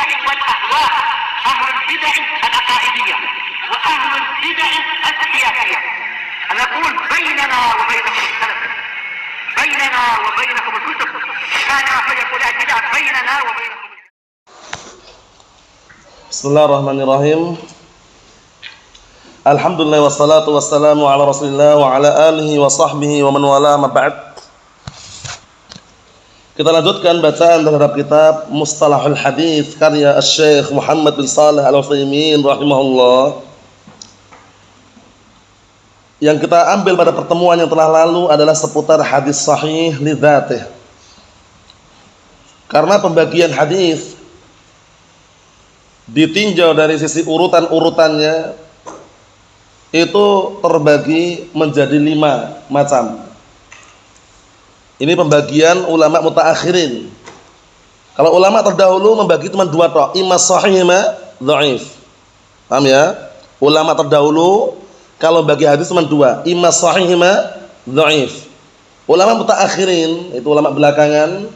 البدع والأهواء، أهل البدع العقائدية وأهل البدع السياسية. أنا أقول بيننا وبينكم السلف، بيننا وبينكم الكتب، كان فيقول البدع بيننا وبينكم. Bismillahirrahmanirrahim. Alhamdulillah wassalatu wassalamu ala Rasulillah wa ala alihi wa sahbihi wa man wala ma ba'd. Kita lanjutkan bacaan terhadap kitab Mustalahul Hadis karya Asy-Syaikh Muhammad bin Shalih Al-Utsaimin rahimahullah. Yang kita ambil pada pertemuan yang telah lalu adalah seputar hadis sahih li dzatih. Karena pembagian hadis ditinjau dari sisi urutan-urutannya itu terbagi menjadi 5 macam. Ini pembagian ulama mutaakhirin. Kalau ulama terdahulu membagi cuma 2 tok, imma sahih imma dhaif. Paham ya? Ulama terdahulu kalau bagi hadis cuma 2, imma sahih imma dhaif. Ulama mutaakhirin, itu ulama belakangan,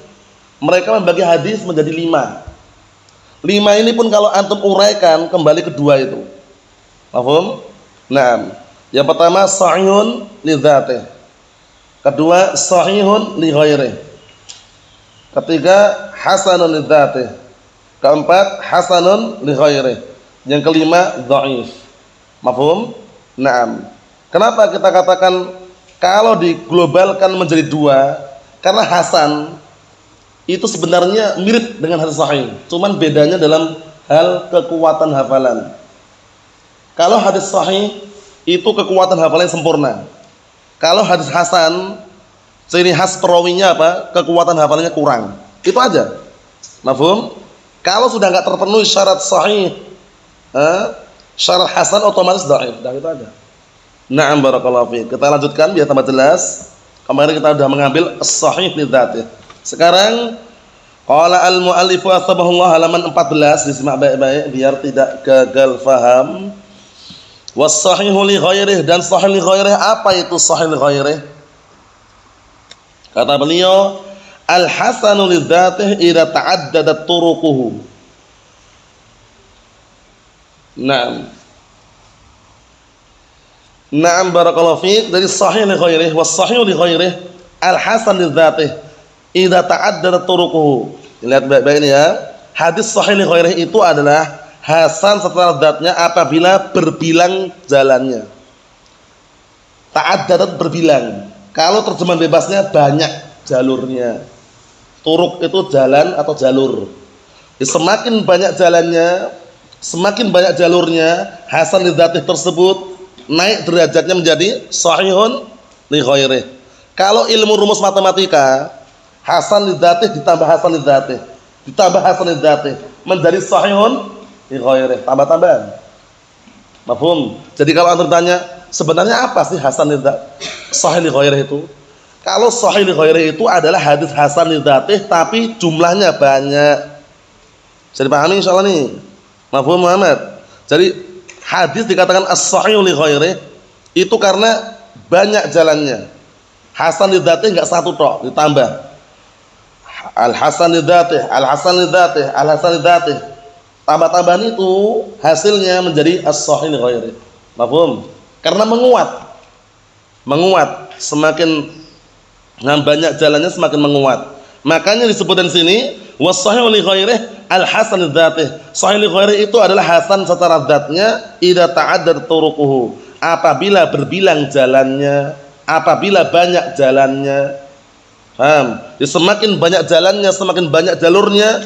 mereka membagi hadis menjadi 5. 5 ini pun kalau antum uraikan kembali ke 2 itu. Paham? Nah, yang pertama sahihun li dzatih. Kedua sahihun li ghairih. Ketiga hasanun li dzatih. Keempat hasanun li ghairih. Yang kelima dhaif. Mafhum? Naam. Kenapa kita katakan kalau diglobalkan menjadi 2? Karena hasan itu sebenarnya mirip dengan hadis sahih, cuman bedanya dalam hal kekuatan hafalan. Kalau hadis sahih itu kekuatan hafalannya sempurna. Kalau hadis hasan, ciri khas perawinya apa? Kekuatan hafalannya kurang. Itu aja. Mafhum? Kalau sudah enggak terpenuhi syarat sahih, syarat hasan otomatis dhaif. Dah itu aja. Na'am barakallahu fiik. Kita lanjutkan biar tambah jelas. Kemarin kita sudah mengambil as-sahih li dzatih. Sekarang qala al-mu'allif wasabahullah halaman 14, disimak baik-baik biar tidak gagal faham. Was-sahihu li ghairih, dan sahih li ghairih, apa itu sahih li ghairih? Kata beliau, al-hasanu li dzatihi idza ta'addadat turuquhu. Naam. Naam barakallahu fiik. Dari sahih li ghairih, was-sahihu li ghairih, al-hasan li dzatihi idza ta'addadat turuquhu. Lihat baik-baik ini ya. Hadis sahih li ghairih itu adalah hasan setelah zatnya apabila berbilang jalannya. Ta'addadat berbilang. Kalau terjemahan bebasnya banyak jalurnya. Turuk itu jalan atau jalur. Semakin banyak jalannya, semakin banyak jalurnya, hasan li dzatih tersebut naik derajatnya menjadi sahihun li ghairih. Kalau ilmu rumus matematika, hasan li dzatih ditambah hasan li dzatih ditambah hasan li dzatih menjadi sahihun li ghairih, tambah-tambahan. Mafhum? Jadi kalau antum tanya, sebenarnya apa sih hasan li dzatih, sahih li ghairih itu? Kalau sahih li ghairih itu adalah hadis hasan li dzatih tapi jumlahnya banyak. Bisa dipahami insyaallah nih. Mafhum Muhammad? Jadi hadis dikatakan as-sahih li ghairih itu karena banyak jalannya. Hasan li dzatih enggak satu tok, ditambah al-hasan li dzatih, al-hasan li dzatih, al-hasan li dzatih. Tambah-tambahan itu hasilnya menjadi as-sahih li ghairih. Mafhum? Karena menguat. Menguat, semakin banyak jalannya semakin menguat. Makanya disebutkan sini was-sahih li ghairih al-hasan li dzatih. Sahih li ghairih itu adalah hasan secara zatnya idza ta'addad turuquhu. Apabila berbilang jalannya, apabila banyak jalannya. Paham? Jadi semakin banyak jalannya, semakin banyak jalurnya,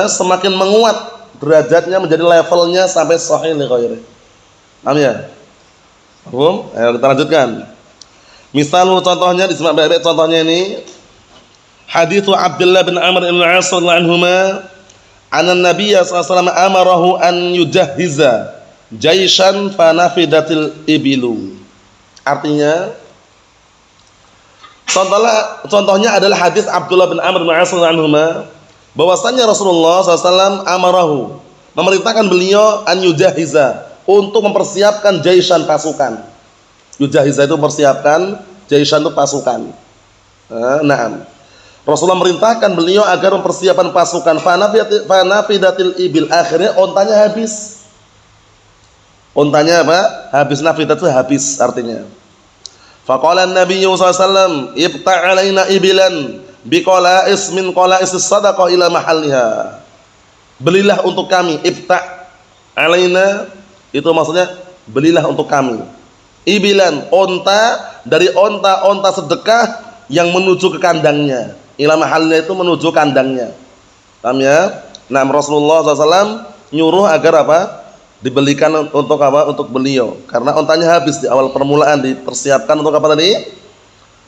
semakin menguat derajatnya menjadi levelnya sampai sahih li ghairih. Paham ya? Paham? Ayo kita lanjutkan. Misal contohnya disimak baik-baik contohnya ini. Hadits Abdullah bin Amr bin Al-'As radhiyallahu anhuma, anna Nabiy sallallahu alaihi wasallam amarahu an yujahhiza jaishan fanafidatil ibilu. Artinya contohnya adalah hadis Abdullah bin Amr bin Al-'As anhuma, bahwasanya Rasulullah SAW amarahu, memerintahkan beliau an yujahiza, untuk mempersiapkan jaishan, pasukan. Yujahiza itu mempersiapkan, jaishan itu pasukan. Naam. Rasulullah merintahkan beliau agar mempersiapkan pasukan. Fanafidatil ibil, akhirnya ontanya habis. Ontanya apa? Habis. Nafidat itu habis artinya. Faqala an-nabiy sallallahu alaihi wasallam, "Ibta'alaina ibilan biqala'is min qala'is sadaqah ila mahalliha." Belilah untuk kami, ibta' alaina itu maksudnya belilah untuk kami. Ibilan, onta dari onta-onta sedekah yang menuju ke kandangnya. Ila mahalnya itu menuju kandangnya. Paham ya? Nah, Rasulullah SAW nyuruh agar apa? Dibelikan untuk apa? Untuk beliau. Karena ontanya habis di awal permulaan, dipersiapkan untuk apa tadi?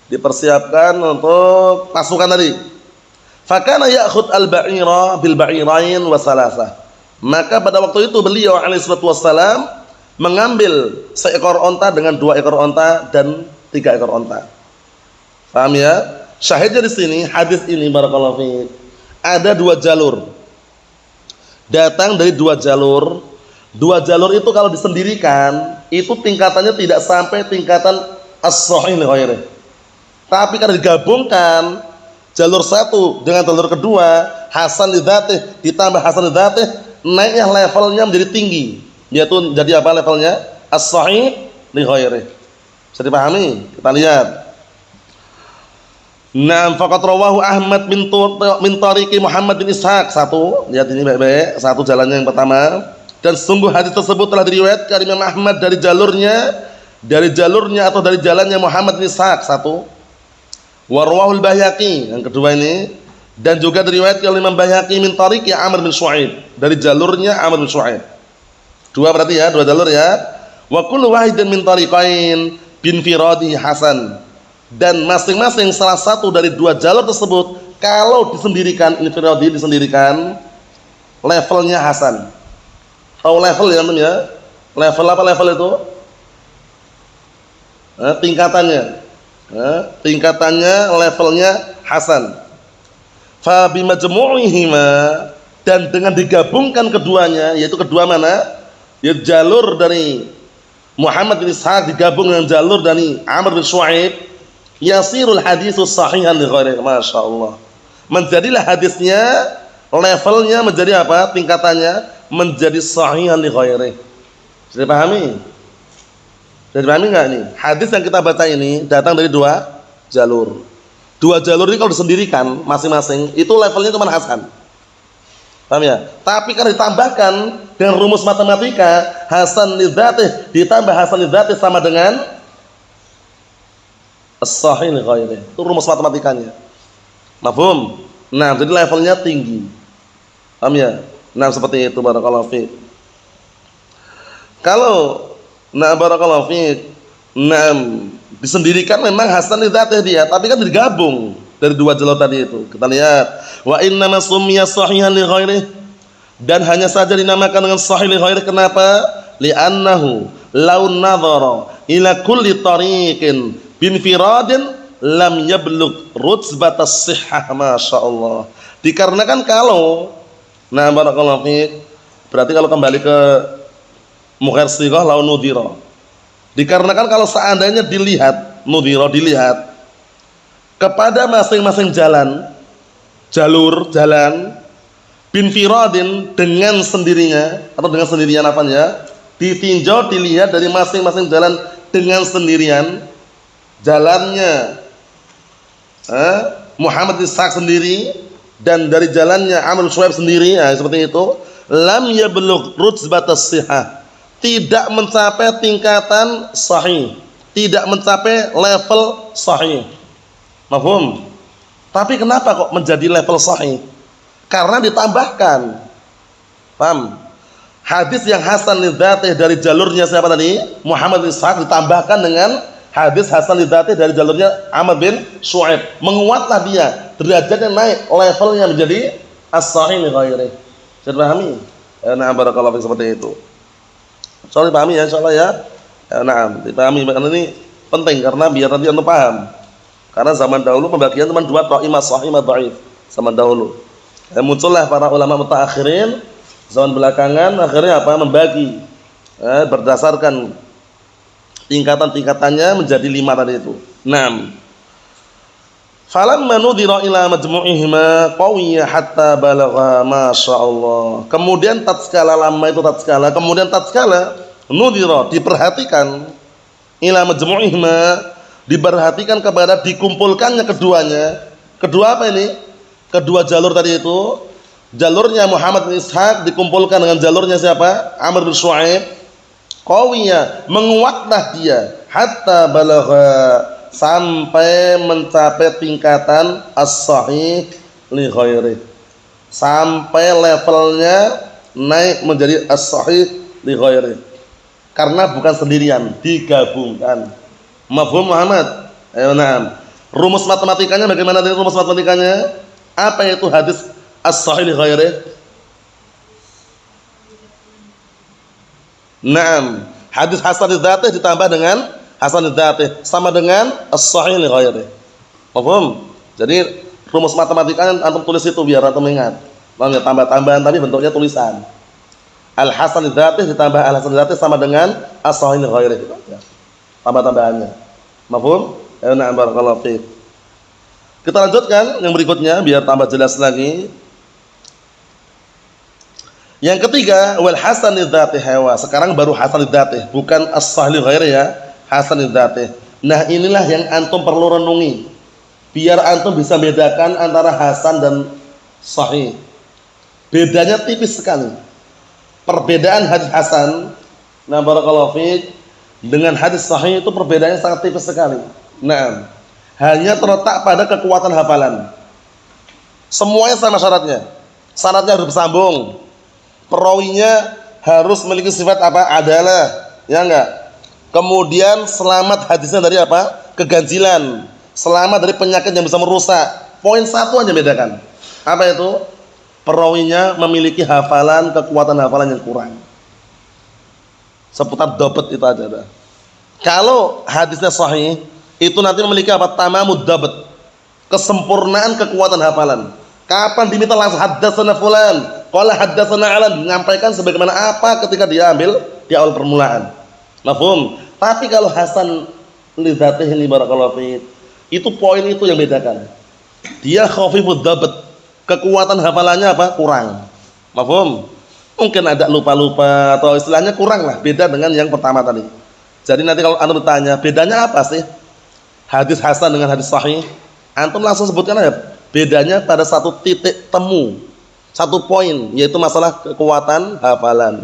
Dipersiapkan untuk pasukan tadi. Fakana ya'khud al-ba'ira bil ba'irain wa salasah. Maka pada waktu itu beliau alaihi salatu wassalam mengambil seekor onta dengan 2 ekor onta dan 3 ekor onta. Paham ya? Syahidnya di sini hadis ini barakallahu fiik. Ada 2 jalur. Datang dari 2 jalur. 2 jalur itu kalau disendirikan, itu tingkatannya tidak sampai tingkatan as-sahih li ghairi. Tapi kalau digabungkan jalur 1 dengan jalur kedua, hasan li dzatih ditambah hasan li dzatih, naiknya levelnya menjadi tinggi. Yaitu jadi apa levelnya? As-sahih li ghairi. Bisa dipahami? Kita lihat. Naam, faqad rawahu Ahmad min tariqi Muhammad bin Ishaq. Satu, lihat ini baik-baik, satu jalannya yang pertama. Dan sungguh hadis tersebut telah diriwayatkan Imam Ahmad dari jalurnya atau dari jalannya Muhammad bin Ishaq. Satu. Wa rawahul Baihaqi, yang kedua ini, dan juga diriwayatkan oleh Imam Baihaqi min tariqi Amr bin Shu'aib, dari jalurnya Amr bin Shu'aib. 2 berarti ya, 2 jalur ya. Wa kullu wahidin min tariqain bin firadi hasan. Dan masing-masing salah satu dari 2 jalur tersebut kalau disendirikan, infiradi disendirikan, levelnya hasan. Tahu level ya teman ya? Level apa level itu? Tingkatannya. Tingkatannya levelnya hasan. Fa bimajmu'ihima, dan dengan digabungkan keduanya, yaitu kedua mana? Yaitu jalur dari Muhammad bin Ishaq digabung dengan jalur dari Amr bin Shu'aib, yasirul hadisus sahihan li ghairi. Masyaallah. Menjadilah hadisnya levelnya menjadi apa? Tingkatannya menjadi sahihan li ghairi. Sudah pahami? Sudah pahami enggak ini? Hadis yang kita baca ini datang dari 2 jalur. 2 jalur ini kalau disendirikan masing-masing itu levelnya cuma hasan. Paham ya? Tapi kalau ditambahkan dengan rumus matematika, hasan li dzatih ditambah hasan li dzatih sama dengan as-sahih li ghairi. Itu rumus matematikanya. Mafhum? Nah, jadi levelnya tinggi. Paham ya? Nah, seperti itu barakallahu fiik. Kalau barakallahu fiik, disendirikan memang hasan li dzatih dia, tapi kan digabung dari 2 jalur tadi itu. Kita lihat, wa innama summiya sahihan li ghairi, dan hanya saja dinamakan dengan sahih li ghairi. Kenapa? Li'annahu law nadhara ila kulli tariqin binfiradin lam yablugh rutbatas sihhah. Masyaallah. Dikarenakan kalau barakallahu fiik, berarti kalau kembali ke mukhar sighah law nudhira. Dikarenakan kalau seandainya dilihat nudhira, dilihat kepada masing-masing jalur binfiradin dengan sendirinya atau dengan sendirian apanya? Ditinjau, dilihat dari masing-masing jalan dengan sendirian. Jalannya Muhammad bin Ishaq sendiri dan dari jalannya Amr bin Shu'aib sendiri, seperti itu. Lam yablugh rutbatas sihah, tidak mencapai tingkatan sahih, tidak mencapai level sahih. Mafhum? Tapi kenapa kok menjadi level sahih? Karena ditambahkan. Paham? Hadis yang hasan li dzatih dari jalurnya siapa tadi? Muhammad bin Ishaq ditambahkan dengan hadis hasan li dzatih dari jalurnya Amr bin Shu'aib. Menguatlah dia, derajatnya naik, levelnya menjadi as-sahih li ghairi. Bisa dipahami? Na'am barakallahu fiik, seperti itu. Insyaallah dipahami ya insyaallah ya. Na'am, dipahami karena ini penting karena biar nanti anda paham. Karena zaman dahulu pembagian cuma 2, qa'imah sahih wa dhaif. Zaman dahulu. Muncullah para ulama mutaakhirin zaman belakangan akhirnya apa? Membagi berdasarkan tingkatan-tingkatannya menjadi 5 tadi itu. 6. Falamma nudira ila majmu'ihima qawiyya hatta balagha masyaallah. Kemudian tatkala nudira diperhatikan ila majmu'ihima diperhatikan kepada dikumpulkannya keduanya. Kedua apa ini? Kedua jalur tadi itu. Jalurnya Muhammad bin Ishaq dikumpulkan dengan jalurnya siapa? Amr bin Shu'aib. Qawiyya, menguatlah dia hatta balagha, sampai mencapai tingkatan as-sahih li ghairi. Sampai levelnya naik menjadi as-sahih li ghairi. Karena bukan sendirian, digabungkan. Mafhum Muhammad? Ayo na'am. Rumus matematikanya bagaimana tadi rumus matematikanya? Apa itu hadis as-sahih li ghairi? Naam, hadis hasan dzatih ditambah dengan hasan dzatih sama dengan as-sahih li ghairi. Paham? Jadi rumus matematikanya antum tulis itu biar antum ingat. Paham ya? Tambah-tambahan tapi bentuknya tulisan. Al-hasan dzatih ditambah al-hasan dzatih sama dengan as-sahih li ghairi. Itu aja. Tambah-tambahannya. Paham? Ya, na'am, barakallahu fiik. Kita lanjutkan yang berikutnya biar tambah jelas lagi. Yang ketiga, wal hasan dzatih hawa. Sekarang baru hasan dzatih, bukan as-sahih ghairi ya, hasan dzatih. Nah, inilah yang antum perlu renungi. Biar antum bisa bedakan antara hasan dan sahih. Bedanya tipis sekali. Perbedaan hadis hasan, nah barakallahu fiik, dengan hadis sahih itu perbedaannya sangat tipis sekali. Nah, hanya terletak pada kekuatan hafalan. Semuanya sama syaratnya. Syaratnya harus bersambung. Perawinya harus memiliki sifat apa? Adalah, ya enggak? Kemudian selamat hadisnya dari apa? Keganjilan. Selamat dari penyakit yang bisa merusak. Poin satu aja bedakan. Apa itu? Perawinya memiliki hafalan, kekuatan hafalan yang kurang. Seputar dapat itu aja dah. Kalau hadisnya sahih, itu nanti memiliki apa? Tamamud dapat. Kesempurnaan kekuatan hafalan. Kapan diminta langsung haddatsana fulan, qala haddatsana alan, menyampaikan sebagaimana apa ketika dia ambil di awal permulaan. Mafhum? Tapi kalau hasan li dzatihi li barakallahu fiik, itu poin itu yang bedakan. Dia khafifud dabt, kekuatan hafalannya apa? Kurang. Mafhum? Mungkin ada lupa-lupa atau istilahnya kurang lah, beda dengan yang pertama tadi. Jadi nanti kalau antum bertanya, bedanya apa sih hadis hasan dengan hadis sahih? Antum langsung sebutkan aja. Bedanya pada satu titik temu, satu poin, yaitu masalah kekuatan hafalan.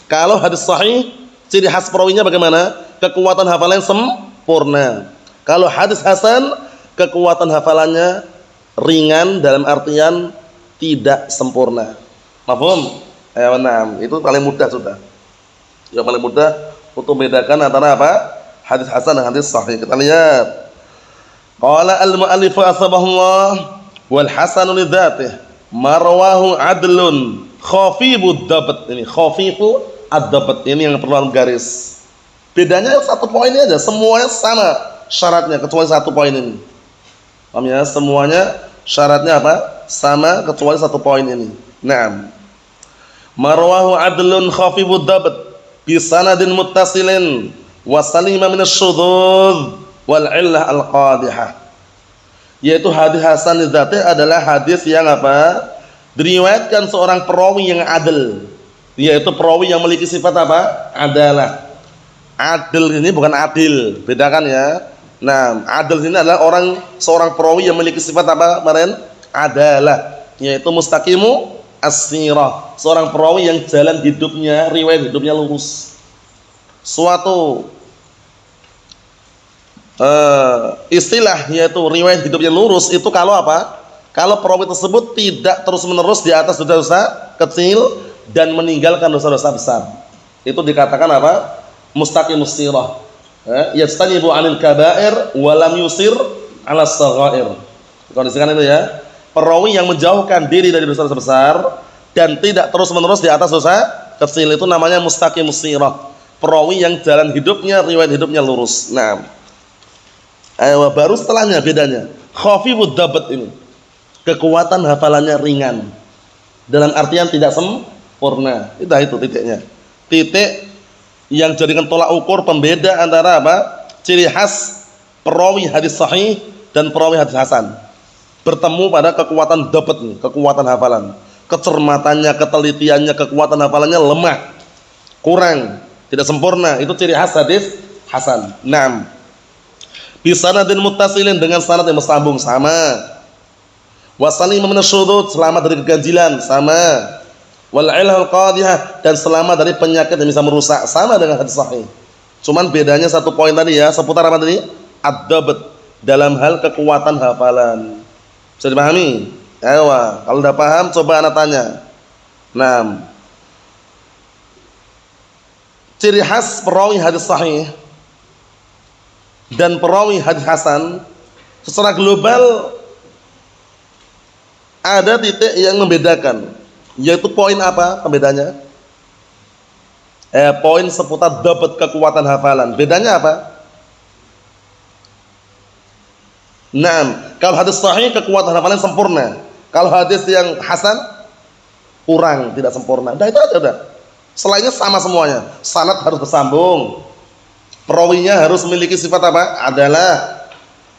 Kalau hadis sahih, ciri khas perawinya bagaimana? Kekuatan hafalan sempurna. Kalau hadis hasan, kekuatan hafalannya ringan dalam artian tidak sempurna. Mafhum? Nah, itu paling mudah sudah. Yang paling mudah untuk membedakan antara apa? Hadis hasan dan hadis sahih. Kita lihat. Qala al-mu'allif asbahullah wal hasanu li dzatihi marwahu adlun khafifud dabt. Ini khafifu ad-dabt, ini yang perlu garis. Bedanya satu poin aja, semuanya sama syaratnya kecuali satu poin ini. Paham ya? Semuanya syaratnya apa? Sama kecuali satu poin ini. Naam. Marwahu adlun khafifud dabt bi sanadin muttasilin wa salima min asy-syudzuz wal illah al-qadihah. Yaitu hadis hasan dzatih adalah hadis yang apa? Diriwayatkan seorang perawi yang adil, yaitu perawi yang memiliki sifat apa? Adalah. Adil ini bukan adil, bedakan ya. Nah, adil ini adalah seorang perawi yang memiliki sifat apa kemarin? Adalah, yaitu mustaqimu as-sirah, seorang perawi yang jalan hidupnya, riwayat hidupnya lurus. Suatu istilah yaitu riwayat hidupnya lurus itu kalau apa? Kalau perawi tersebut tidak terus-menerus di atas dosa-dosa kecil dan meninggalkan dosa-dosa besar. Itu dikatakan apa? Mustaqimus sirah. Yastanibu 'anil kaba'ir wa lam yusir 'ala as-saghair. Kondisikan itu ya. Perawi yang menjauhkan diri dari dosa-dosa besar dan tidak terus-menerus di atas dosa kecil itu namanya mustaqimus sirah. Perawi yang jalan hidupnya, riwayat hidupnya lurus. Nah, baru setelahnya bedanya. Khafifud dabt ini. Kekuatan hafalannya ringan. Dalam artian tidak sempurna. Itu titiknya. Titik yang jadikan tolak ukur pembeda antara apa? Ciri khas perawi hadis sahih dan perawi hadis hasan bertemu pada kekuatan dapat nih, kekuatan hafalan. Kecermatannya, ketelitiannya, kekuatan hafalannya lemah, kurang, tidak sempurna. Itu ciri khas hadis hasan. Naam. Bisanadin muttasilin, dengan sanad yang bersambung, sama. Wasalim min asyudud, selamat dari keganjilan, sama. Wal ilhal qadihah, dan selamat dari penyakit yang bisa merusak, sama dengan hadis sahih. Cuman bedanya satu poin tadi ya, seputar apa tadi? Ad-dabt, dalam hal kekuatan hafalan. Bisa dipahami? Ayo, kalau udah paham coba anak tanya. Nah, ciri khas perawi hadis sahih dan perawi hadis hasan secara global ada titik yang membedakan, yaitu poin apa pembedanya? Poin seputar dapat kekuatan hafalan. Bedanya apa? Nah, kalau hadis sahih kekuatan hafalan sempurna. Kalau hadis yang hasan kurang, tidak sempurna. Udah itu aja udah. Selainnya sama semuanya. Sanad harus bersambung. Perawinya harus memiliki sifat apa? Adalah.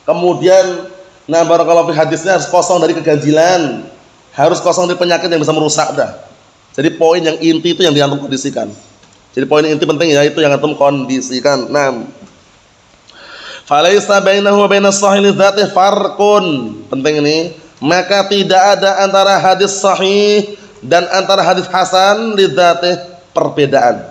Kemudian barakallahu fi, hadisnya harus kosong dari keganjilan. Harus kosong dari penyakit yang bisa merusak dah. Jadi poin yang inti itu yang diantum kondisikan. Jadi poin inti penting ya itu yang antum kondisikan. Nah, falaisa bainahu wa bainas sahih lidzatihi farqun. Penting ini. Maka tidak ada antara hadis sahih dan antara hadis hasan lidzatih perbedaan.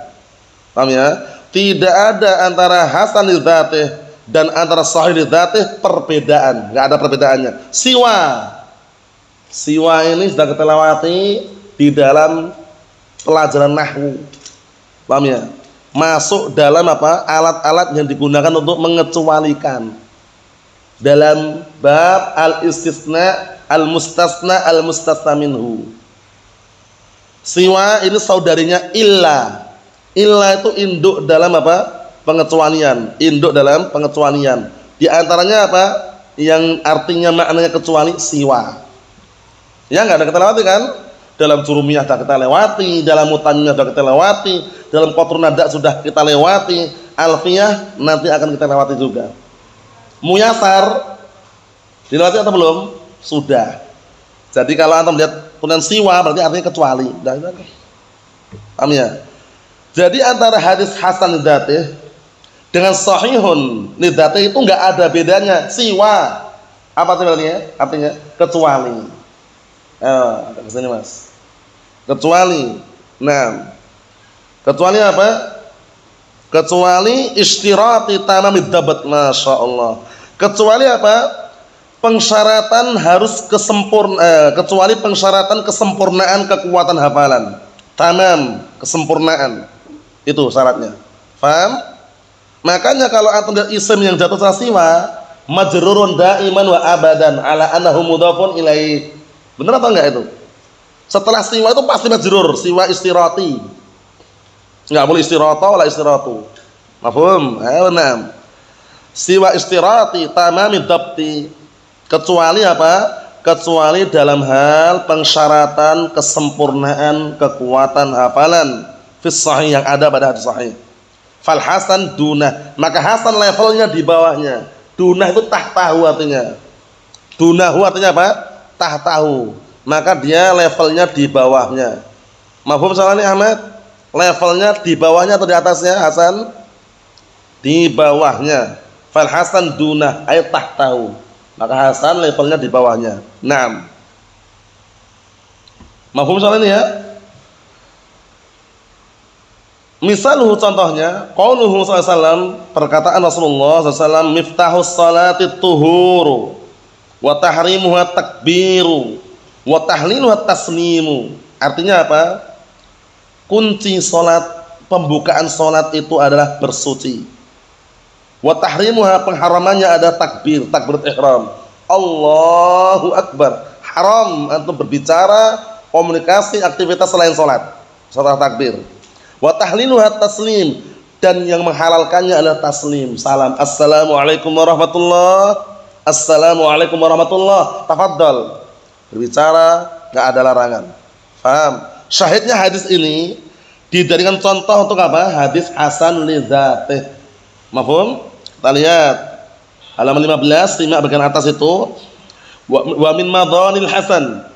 Paham ya? Tidak ada antara hasan lidzatih dan antara sahih lidzatih perbedaan. Enggak ada perbedaannya. Siwa ini sudah kita lewati di dalam pelajaran nahwu. Paham ya? Masuk dalam apa? Alat-alat yang digunakan untuk mengecualikan. Dalam bab al-istisna, al-mustasna, al-mustasna minhu. Siwa ini saudarinya illa. Illa itu induk dalam apa? Pengecualian. Induk dalam pengecualian. Di antaranya apa? Yang artinya maknanya kecuali siwa. Ya enggak ada kita lewati kan? Dalam jurumiyah sudah kita lewati, dalam mutaniyah sudah kita lewati, dalam qatrun nada sudah kita lewati, alfiyah nanti akan kita lewati juga. Muyasar dilewati atau belum? Sudah. Jadi kalau antum lihat tulisan siwa berarti artinya kecuali. Paham ya? Jadi antara hadis hasan lidzatih dengan sahihun lidzatih itu enggak ada bedanya. Siwa apa artinya? Artinya kecuali. Ada ke sini Mas. Kecuali. Nah, kecuali apa? Kecuali istirati tamamid dabt, masyaallah. Kecuali apa? Pensyaratan harus kecuali pensyaratan kesempurnaan kekuatan hafalan. Tamam, kesempurnaan. Itu syaratnya. Paham? Makanya kalau antum lihat isim yang jatuh setelah siwa, majrurun daiman wa abadan ala annahu mudhafun ilaih. Benar apa enggak itu? Setelah siwa itu pasti majrur, siwa istirati. Enggak boleh istirata wala istiratu. Mafhum? Naam. Siwa istirati tamamid dabti, kecuali apa? Kecuali dalam hal pensyaratan kesempurnaan kekuatan hafalan fis sahih yang ada pada hadis sahih. Fal hasan dunah, maka hasan levelnya di bawahnya. Dunah itu tahtahu artinya. Dunahu artinya apa? Tahtahu. Maka dia levelnya di bawahnya. Mafhum salah nih Ahmad? Levelnya di bawahnya atau di atasnya Hasan? Di bawahnya. Fal hasan dunah ay tahtahu. Maka Hasan levelnya di bawahnya. Naam. Mafhum salah ini ya? Misaluhu contohnya, qauluhu sallallahu alaihi wasallam, perkataan Rasulullah sallallahu alaihi wasallam, miftahus salati tuhuru wa tahrimuha takbiru wa tahliluha taslimu. Artinya apa? Kunci salat, pembukaan salat itu adalah bersuci. Wa tahrimuha, pengharamannya ada takbir, takbiratul ihram. Allahu akbar. Haram antum berbicara, komunikasi, aktivitas selain salat. Setelah takbir. Wa tahliluha taslim, dan yang menghalalkannya adalah taslim, salam. Assalamualaikum warahmatullah. Assalamualaikum warahmatullah. Tafadhal. Berbicara enggak ada larangan. Paham? Syahidnya hadis ini dijadikan contoh untuk apa? Hadis hasan li dzatih. Mafhum? Kita lihat. Halaman 15, simak bagian atas itu. Wa min madhanil hasan,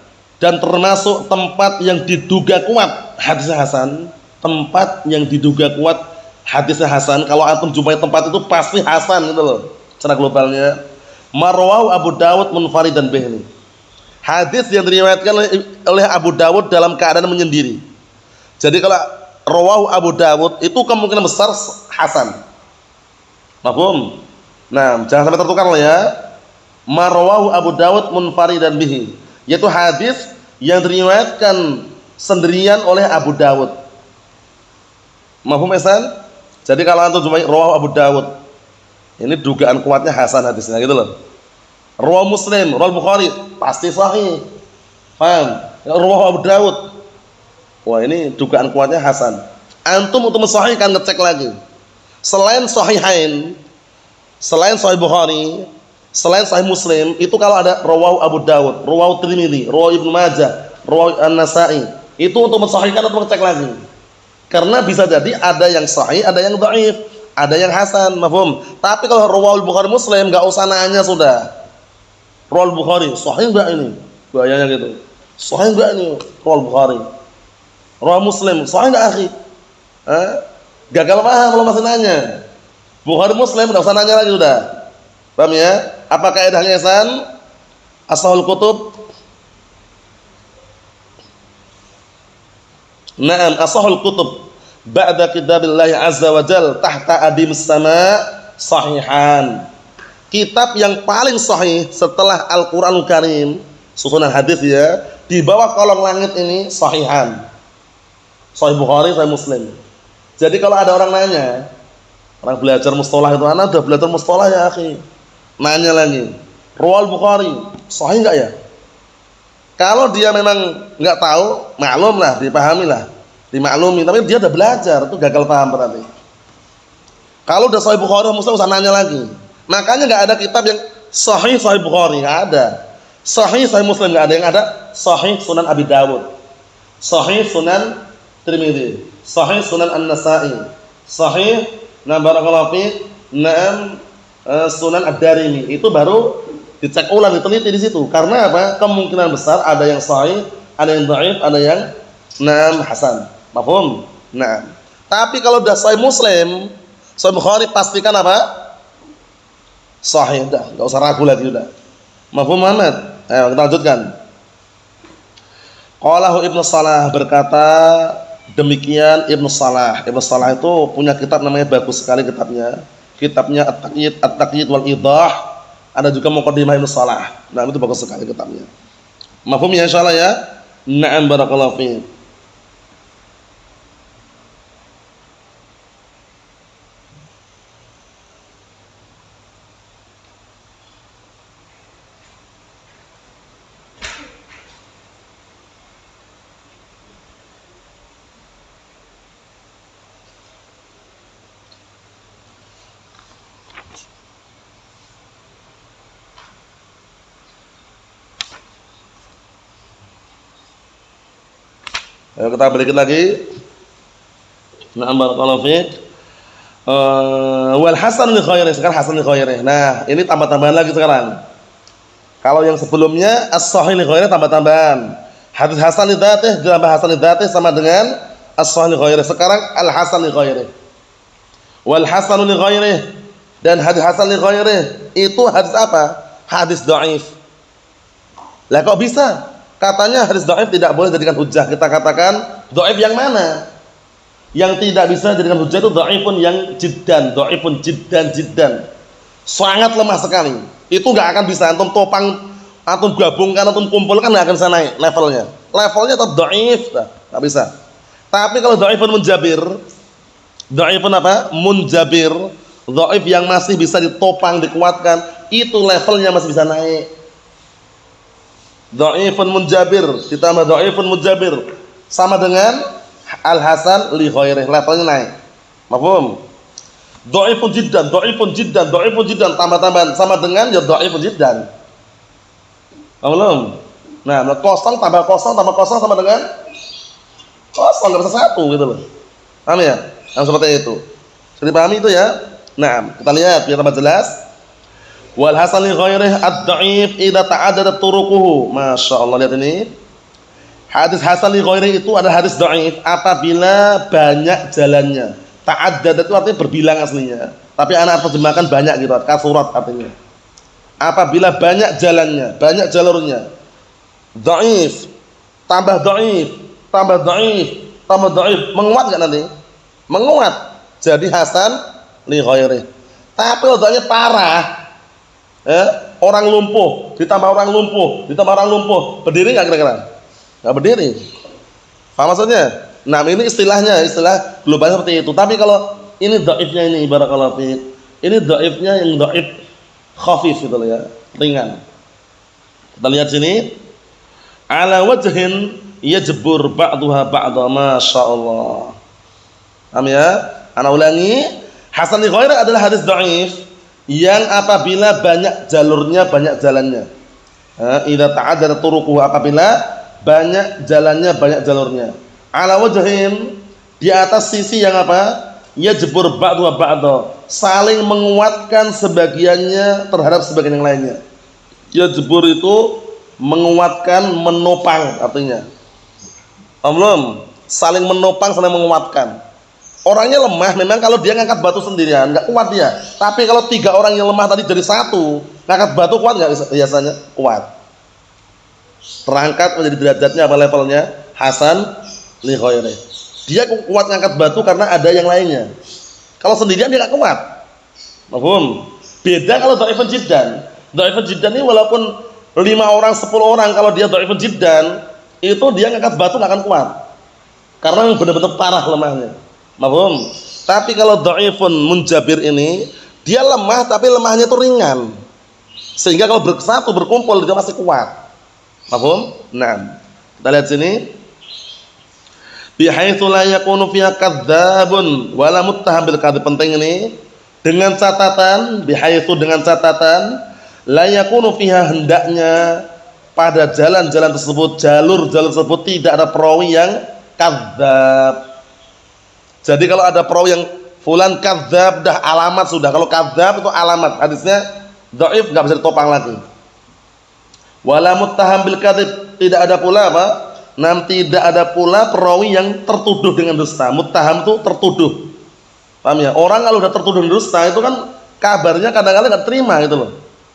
dan termasuk tempat yang diduga kuat hadisnya hasan, tempat yang diduga kuat hadisnya hasan. Kalau antum jumpai tempat itu pasti hasan gitu loh. Secara globalnya, marwahu Abu Dawud munfaridan bih. Hadis yang diriwayatkan oleh Abu Dawud dalam keadaan menyendiri. Jadi kalau rawahu Abu Dawud itu kemungkinan besar hasan. Mafhum? Nah, jangan sampai tertukar loh ya. Marwahu Abu Dawud munfaridan bihi, yaitu hadis yang diriwayatkan sendirian oleh Abu Dawud. Mafhum Ihsan? Jadi kalau antum jumpai rawahu Abu Dawud, ini dugaan kuatnya hasan hadisnya gitu loh. Rawahu Muslim, rawahu Bukhari, pasti sahih. Paham? Rawahu Abu Dawud, wah ini dugaan kuatnya hasan. Antum untuk mensahihkan ngecek lagi. Selain sahihain, selain sahih Bukhari, selain sahih Muslim, itu kalau ada rawahu Abu Dawud, rawahu Tirmidzi, rawahu Ibnu Majah, rawahu An-Nasa'i, itu untuk mensahihkan atau ngecek lagi. Karena bisa jadi ada yang sahih, ada yang dhaif, ada yang hasan, mafhum. Tapi kalau rawahu Bukhari Muslim enggak usah nanya sudah. Rawahu Bukhari, sahih enggak ini? Bahayanya gitu. Sahih enggak ini rawahu Bukhari? Rawahu Muslim, sahih enggak akhi? Gagal paham kalau masih nanya. Bukhari Muslim enggak usah nanya lagi sudah. Paham ya? Apa kaidahnya Ihsan? Ashahul kutub. Naam, ashahul kutub ba'da kitabillahi azza wa jal tahta adimis sama sahihan. Kitab yang paling sahih setelah Al-Qur'anul Karim, susunan hadis ya, di bawah kolong langit ini sahihan. Sahih Bukhari, sahih Muslim. Jadi kalau ada orang nanya, orang belajar mustalah itu, ana udah belajar mustalah ya akhi. Nanya lagi, Rawal Bukhari sahih enggak ya? Kalau dia memang enggak tahu, maklum lah, dipahami lah, dimaklumi. Tapi dia udah belajar, itu gagal paham berarti. Kalau udah sahih Bukhari, Muslim usah nanya lagi. Makanya enggak ada kitab yang sahih sahih Bukhari, enggak ada. Sahih sahih Muslim enggak ada, yang ada sahih Sunan Abi Dawud, sahih Sunan Tirmidzi, sahih Sunan An-Nasa'i, sahih barakallahu fiik, Sunan Ad-Darimi. Itu baru dicek ulang, diteliti di situ. Karena apa? Kemungkinan besar ada yang sahih, ada yang dhaif, ada yang hasan. Mafhum? Nah. Tapi kalau udah sahih Muslim, sahih Bukhari, pastikan apa? Sahih, udah, enggak usah ragu lagi udah. Mafhum Muhammad? Ayo kita lanjutkan. Qalahu Ibnu Salah, berkata demikian Ibnu Salah. Ibnu Salah itu punya kitab namanya bagus sekali kitabnya. Kitabnya At-Taqyid wal Idah. Ada juga Muqaddimah Ibnu Salah. Nah, itu bagus sekali kitabnya. Mafhum ya insyaallah ya? Na'am barakallahu fiik. Ayo kita balik lagi. Na'am barakallahu fiik. Wal hasan li khairih, sekarang hasan li khairih. Nah, ini tambah-tambahan lagi sekarang. Kalau yang sebelumnya as-sahih li khairih tambah-tambahan. Hadis hasan li dzatih ditambah hasan li dzatih sama dengan as-sahih li khairih. Sekarang al-hasan li khairih. Wal hasan li khairih, dan hadis hasan li khairih itu hadis apa? Hadis dhaif. Lah kok bisa? Katanya hadis dhaif tidak boleh jadikan hujjah. Kita katakan dhaif yang mana? Yang tidak bisa jadikan hujjah itu dhaifun yang jiddan, dhaifun jiddan. Sangat lemah sekali. Itu enggak akan bisa antum topang, antum gabungkan, antum kumpulkan, enggak akan bisa naik levelnya. Levelnya tetap dhaif, enggak bisa. Tapi kalau dhaifun munjabir, dhaifun apa? Munjabir, dhaif yang masih bisa ditopang, dikuatkan, itu levelnya masih bisa naik. Dhaifun munjabir ditambah dhaifun munjabir sama dengan al-hasan li khairih, levelnya naik. Mafhum? Dhaifun jiddan tambah-tambahan sama dengan ya dhaifun jiddan. Paham? Nah, kosong tambah kosong sama dengan kosong, enggak bisa satu gitu loh. Paham ya? Yang seperti itu. Jadi pahami itu ya? Nah, kita lihat biar tambah jelas. Wal hasan li ghairihi ad-dha'if idza ta'addadat turuquhu. Masyaallah, lihat ini. Hadis hasan li ghairihi itu adalah hadis dhaif apabila banyak jalannya. Ta'addadat itu artinya berbilang aslinya. Tapi anak terjemahkan banyak gitu, kasurat artinya. Apabila banyak jalannya, banyak jalurnya. Dhaif, tambah dhaif, tambah dhaif, tambah dhaif, menguat enggak nanti? Menguat. Jadi hasan li ghairihi. Tapi kalau dhaifnya parah, orang lumpuh, ditambah orang lumpuh, ditambah orang lumpuh, berdiri nggak kira-kira? Nggak berdiri. Paham maksudnya? Nah, ini istilahnya, istilah global seperti itu. Tapi kalau ini dhaifnya ini barakallahu fiik. Ini dhaifnya yang dhaif khafif gitu loh ya, ringan. Kita lihat sini. Ala wajhin yajbur ba'daha ba'dha, masyaallah. Paham ya? Ana ulangi, hasan li ghairihi adalah hadis dhaif yang apabila banyak jalurnya, banyak jalannya. Idza ta'addada turuquhu, apabila banyak jalannya, banyak jalurnya. Ala wajhin, di atas sisi yang apa? Yajbur ba'du ba'da, saling menguatkan sebagiannya terhadap sebagian yang lainnya. Yajbur itu menguatkan, menopang artinya. Belum, saling menopang, saling menguatkan. Orangnya lemah memang kalau dia ngangkat batu sendirian enggak kuat dia. Tapi kalau 3 orang yang lemah tadi jadi satu, ngangkat batu kuat enggak biasanya? Kuat. Terangkat menjadi derajatnya apa levelnya? Hasan li ghairihi. Dia kuat ngangkat batu karena ada yang lainnya. Kalau sendirian dia enggak kuat. Paham? Beda kalau dhaifun jiddan. Dhaifun jiddan ini walaupun 5 orang, 10 orang, kalau dia dhaifun jiddan, itu dia ngangkat batu enggak akan kuat. Karena benar-benar parah lemahnya. Paham? Tapi kalau dhaifun munjabir ini, dia lemah tapi lemahnya itu ringan. Sehingga kalau bersatu berkumpul dia masih kuat. Paham? Nah, kita lihat sini. Bihaitsu la yakunu fiha kadzdzabun wala muttaham bil kadzib. Penting ini. Dengan catatan, bihaitsu dengan catatan, la yakunu fiha, hendaknya pada jalan-jalan tersebut, jalur-jalur tersebut tidak ada perawi yang kadzdzab. Jadi kalau ada perawi yang fulan kadzdzab, dah alamat sudah. Kalau kadzdzab itu alamat, hadisnya dhaif, enggak bisa ditopang lagi. Wala muttaham bil kadzib, tidak ada pula apa? Tidak ada pula perawi yang tertuduh dengan dusta. Muttaham itu tertuduh. Paham ya? Orang kalau udah tertuduh dengan dusta itu kan kabarnya kadang-kadang enggak terima gitu loh.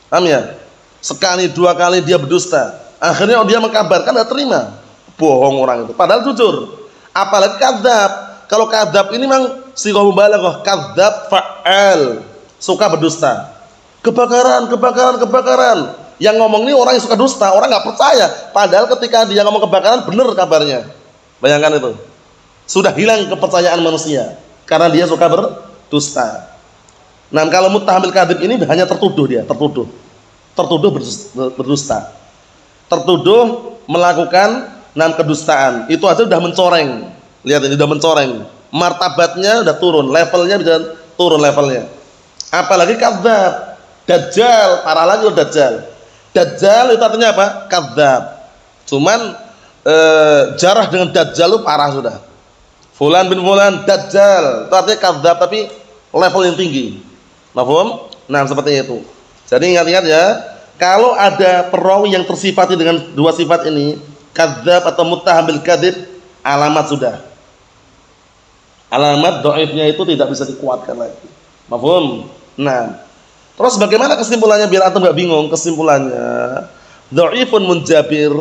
Paham ya? Sekali 2 kali dia berdusta, akhirnya dia mengkabarkan enggak terima. Bohong orang itu. Padahal jujur. Apalagi kadzdzab. Kalau kadzdzab ini memang sighah mubalaghah, kadzdzab fa'al, suka berdusta. Kebakaran, kebakaran, kebakaran. Yang ngomong ini orang yang suka dusta, orang nggak percaya. Padahal ketika dia ngomong kebakaran, benar kabarnya. Bayangkan itu. Sudah hilang kepercayaan manusia karena dia suka berdusta. Nah, kalau muttaham bil kadzib ini hanya tertuduh dia, tertuduh. Tertuduh berdusta. Tertuduh melakukan kedustaan. Itu aja sudah mencoreng. Lihat ini sudah mencoreng. Martabatnya sudah turun, levelnya bisa turun levelnya. Apalagi kadzdzab. Dajjal, parah lagi loh Dajjal. Dajjal itu artinya apa? Kadzdzab. Cuman jarah dengan Dajjal itu parah sudah. Fulan bin Fulan Dajjal, itu artinya kadzdzab tapi level yang tinggi. Paham? Nah, seperti itu. Jadi ingat-ingat ya, kalau ada perawi yang tersifati dengan 2 sifat ini, kadzdzab atau muttaham bil kadzib, alamat sudah. Alamat dhaifnya itu tidak bisa dikuatkan lagi. Paham? Nah, terus bagaimana kesimpulannya biar antum enggak bingung? Kesimpulannya, dhaifun munjabir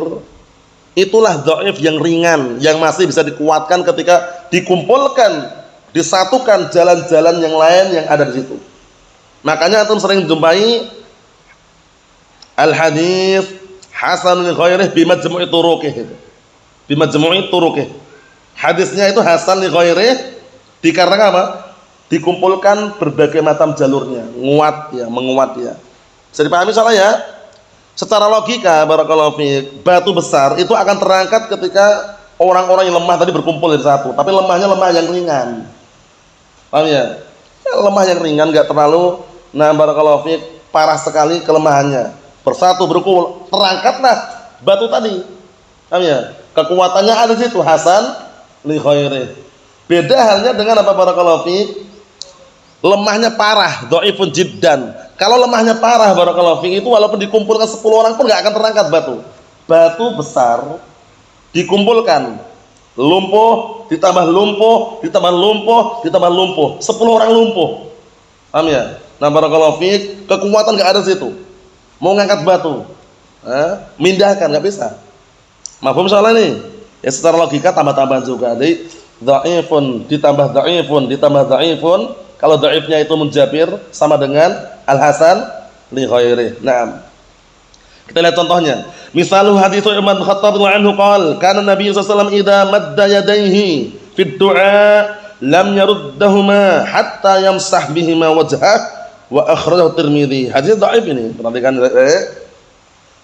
itulah dhaif yang ringan, yang masih bisa dikuatkan ketika dikumpulkan, disatukan jalan-jalan yang lain yang ada di situ. Makanya antum sering jumpai al-hadits hasanun li ghairihi bi majmu'i turuqih. Bi majmu'i turuqih. Hadisnya itu hasan li ghairihi dikarenakan apa? Dikumpulkan berbagai macam jalurnya, menguat ya. Bisa dipahami soalnya ya? Secara logika, barakallahu fiik, batu besar itu akan terangkat ketika orang-orang yang lemah tadi berkumpul di satu, tapi lemahnya lemah yang ringan. Paham ya? Lemah yang ringan, enggak terlalu barakallahu fiik, parah sekali kelemahannya. Bersatu berkumpul, terangkatlah batu tadi. Paham ya? Kekuatannya ada di situ, hasan li ghairihi. Beda halnya dengan apa barakallahu fiik? Lemahnya parah, dhaifun jiddan. Kalau lemahnya parah barakallahu fiik itu walaupun dikumpulkan 10 orang pun nggak akan terangkat batu. Batu besar dikumpulkan, lumpuh, ditambah lumpuh, ditambah lumpuh, ditambah lumpuh, 10 orang lumpuh. Paham ya? Nah barakallahu fiik, kekuatan nggak ada situ. Mau ngangkat batu, mindahkan nggak bisa. Mafhum soalnya nih? Ya secara logika tambah-tambahan juga. Jadi dhaifun ditambah dhaifun ditambah dhaifun. Kalau dhaifnya itu munjabir sama dengan al-hasan li ghairi. Naam. Kita lihat contohnya. Misalu hadits Umar bin Khattab radhiyallahu anhu qala, kana Nabi sallallahu alaihi wasallam idza madda yadayhi fi du'a lam yaruddahuma hatta yamsah bihima wajhah wa akhrajahu Tirmidzi. Hadis dhaif ini. Perhatikan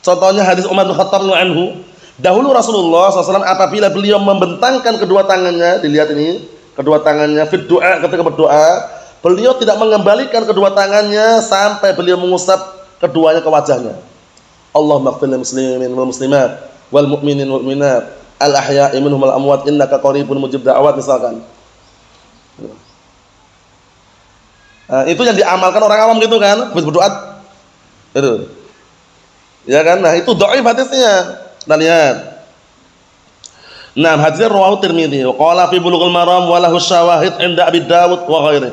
contohnya hadis Umar bin Khattab radhiyallahu anhu. Dahulu Rasulullah SAW apabila beliau membentangkan kedua tangannya, dilihat ini, kedua tangannya fi du'a, ketika berdoa, beliau tidak mengembalikan kedua tangannya sampai beliau mengusap keduanya ke wajahnya. Allahumma ighfir lil muslimin wal muslimat wal mu'minin wal mu'minat al ahya'i minhum wal amwat innaka qaribun mujib da'awat, misalkan. Nah, itu yang diamalkan orang awam gitu kan, habis berdoa itu. Ya kan? Nah, itu dhaif hadisnya. Kita lihat. Nah, hadisnya rawahu Tirmidzi. Qala fi Bulughul Maram wa lahu syawahid 'inda Abi Dawud wa ghairihi.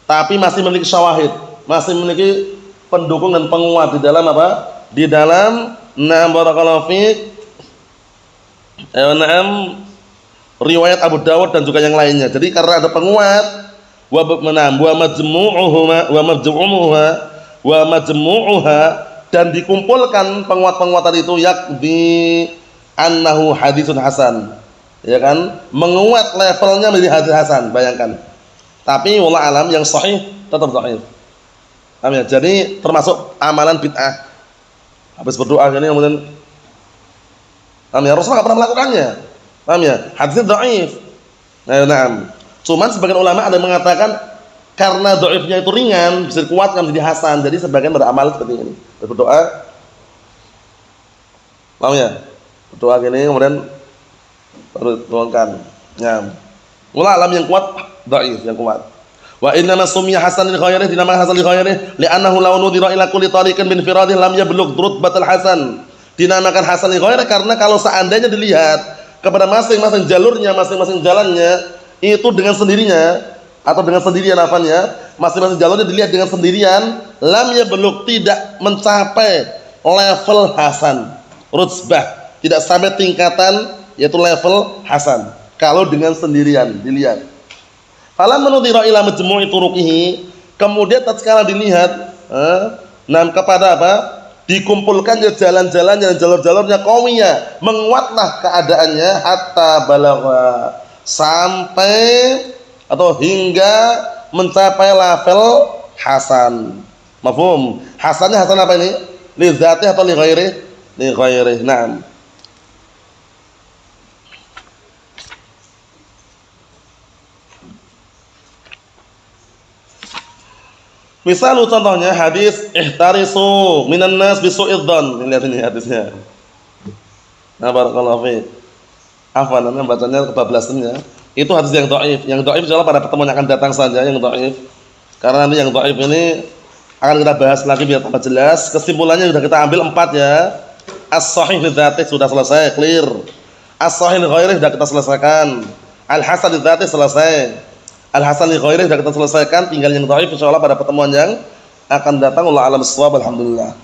Tapi masih memiliki syawahid, masih memiliki pendukung dan penguat di dalam apa? Di dalam barakallahu fiik riwayat Abu Dawud dan juga yang lainnya. Jadi karena ada penguat wa majmu'uha dan dikumpulkan penguat-penguat tadi itu yakdi annahu hadisun hasan, ya kan, menguat levelnya menjadi hadis hasan, bayangkan. Tapi wallahu alam yang sahih tetap dhaif. Paham ya? Jadi termasuk amalan bid'ah. Habis berdoa ini kemudian, paham ya, Rasulullah enggak pernah melakukannya. Paham ya? Hadisnya dhaif. Nah, cuman sebagian ulama ada yang mengatakan karena dhaifnya itu ringan bisa dikuatkan menjadi hasan. Jadi sebagian beramal seperti ini. Berdoa, paham ya? Berdoa gini kemudian baru tuangkan. Ya. Wallahu alam yang kuat dhaif, yang kuat. Wa inna summiya hasan li ghairihi, dinamakan hasan li ghairihi li'annahu law nudira ila kulli tariqin min firadih lam yablugh rutbatal hasan. Dinamakan hasan li ghairihi karena kalau seandainya dilihat kepada masing-masing jalurnya, masing-masing jalannya itu dengan sendirinya atau dengan sendirian apanya, masing-masing jalurnya dilihat dengan sendirian, lam yablugh, tidak mencapai level hasan, rutbah, tidak sampai tingkatan yaitu level hasan kalau dengan sendirian dilihat. Falam menudira ila majmu'i turuqihi, kemudian tatkala dilihat kepada apa? Dikumpulkannya jalan-jalannya, jalur-jalurnya qawiyah, menguatlah keadaannya hatta balagha, sampai atau hingga mencapai level hasan. Mafhum? Hasannya hasan apa ini? Li dzatihi atau li ghairihi? Li ghairihi. Naam. Misal contohnya hadis ihtarisu minan nas bisu'idz dzan. Lihat ini hadisnya. Nah, barakallahu fiik. Afwan, bacanya kebablasannya. Itu hadis yang dhaif. Yang dhaif insyaallah pada pertemuan yang akan datang saja yang dhaif. Karena nanti yang dhaif ini akan kita bahas lagi biar tambah jelas. Kesimpulannya sudah kita ambil 4 ya. As-shahih li dzatihi sudah selesai, clear. As-shahih li ghairihi sudah kita selesaikan. Al-hasan li dzatihi selesai. Al-hasan li ghairihi sudah kita selesaikan, tinggal yang dhaif insyaallah pada pertemuan yang akan datang. Wallahu a'lam bissawab. Alhamdulillah.